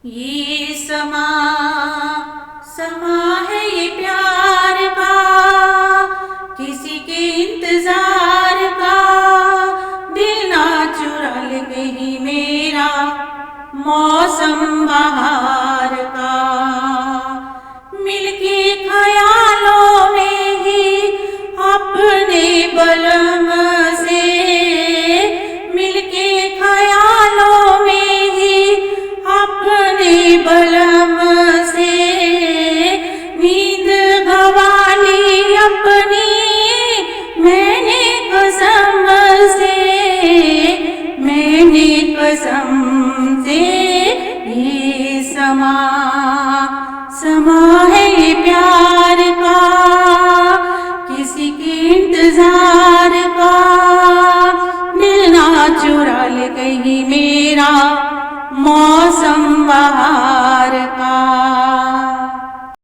ये समा समा है ये प्यार का, किसी के इंतजार का। दिल ना चुरा ले कहीं मेरा मौसम बहार का। मिलके ख्यालों में ही अपने बलम से, मिलके ख्यालों में ही अपने बलम से। नींद गंवा ली अपनी मैंने कसम से, मैंने कसम से। ये समा समा है ये प्यार का, किसी के इंतजार का। दिल ना चुरा ले कहीं मेरा मौसम बहार